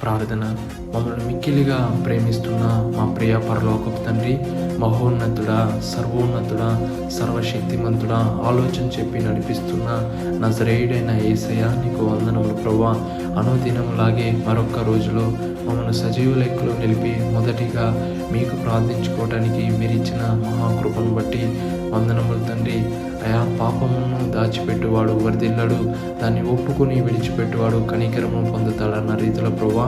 ప్రార్థన. మమ్మల్ని మిక్కిలిగా ప్రేమిస్తున్న మా ప్రియ పరలోకపు తండ్రి, మహోన్నతుడా, సర్వోన్నతుడా, సర్వశక్తిమంతుడా, ఆలోచన చెప్పి నడిపిస్తున్న నజరేయుడైన యేసయ్య నీకు వందనములు ప్రభువా. అనుదినములాగే మరొక్క రోజులో మమ్మల్ని సజీవ లెక్కలో నిలిపి మొదటిగా మీకు ప్రార్థించుకోవడానికి మీరిచ్చిన మహాకృపను బట్టి వందనములు తండ్రి. అయా, పాపమును దాచిపెట్టువాడు వర్ధిల్లడు, దాన్ని ఒప్పుకొని విడిచిపెట్టువాడు కనికరమును పొందుతాడన్న రీతిలో ప్రభువా,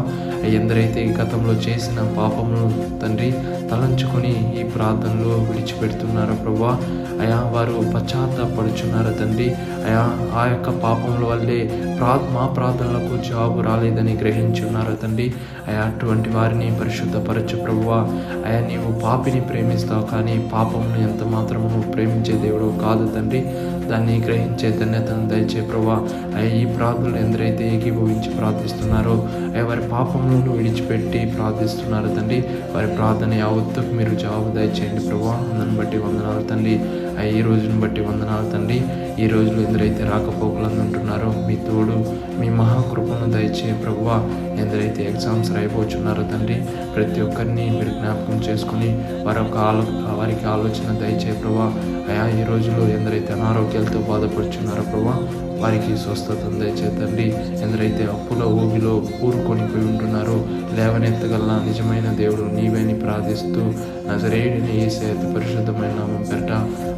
ఎందరైతే గతంలో చేసిన పాపమును తండ్రి తలంచుకొని ఈ ప్రార్థనలో విడిచిపెడుతున్నారో ప్రభువా, అయా వారు పశ్చాత్తాపడుచున్నారో తండ్రి. అయా, ఆ యొక్క పాపముల వల్లే మా ప్రార్థనలకు జవాబు రాలేదని గ్రహించి ఉన్నారో తండ్రి. అయా, అటువంటి వారిని పరిశుద్ధపరచు ప్రభువా. అయా, నీవు పాపిని ప్రేమిస్తావు, కానీ పాపమును ఎంత మాత్రము నువ్వు ప్రేమించే దేవుడు కాదు తండ్రి. దాన్ని గ్రహించే ధన్యతను దయచే ప్రభువా. అయ్యా, ఈ ప్రార్థనలు ఎందరైతే ఏకీభవించి ప్రార్థిస్తున్నారో, అయ్యా వారి పాపములను విడిచిపెట్టి ప్రార్థిస్తున్నారు తండ్రి. వారి ప్రార్థన యావత్తుకు మీరు జవాబు దయచేయండి ప్రభువా. దాన్ని బట్టి వందనాలు తండ్రి. ఈ రోజును బట్టి వందనాలు తండ్రి. ఈ రోజులో ఎందరైతే రాకపోకలందు ఉంటున్నారో మీ తోడు, మీ మహాకృపను దయచే ప్రభువా. ఎందరైతే ఎగ్జామ్స్ రాయిపోచున్నారో తండ్రి, ప్రతి ఒక్కరిని మీరు జ్ఞాపకం చేసుకుని వారికి ఆలోచన దయచే ప్రభువా. అయా, ఈ రోజులో ఎందరైతే అనారోగ్యాలతో బాధపడుచున్నారో ప్రభువా, వారికి స్వస్థతను దయచేతండి. ఎందరైతే అప్పుల ఊబిలో ఊరుకొనిపోయి ఉంటున్నారో లేవనెత్తగల నిజమైన దేవుడు నీవేని ప్రార్థిస్తూ నజరేయుడిని యేసయ్య పరిశుద్ధమైన నామం పేరట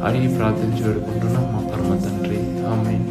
అడిగి ప్రార్థించి వేడుకుంటున్నాం మా పరమ తండ్రి. ఆమేన్.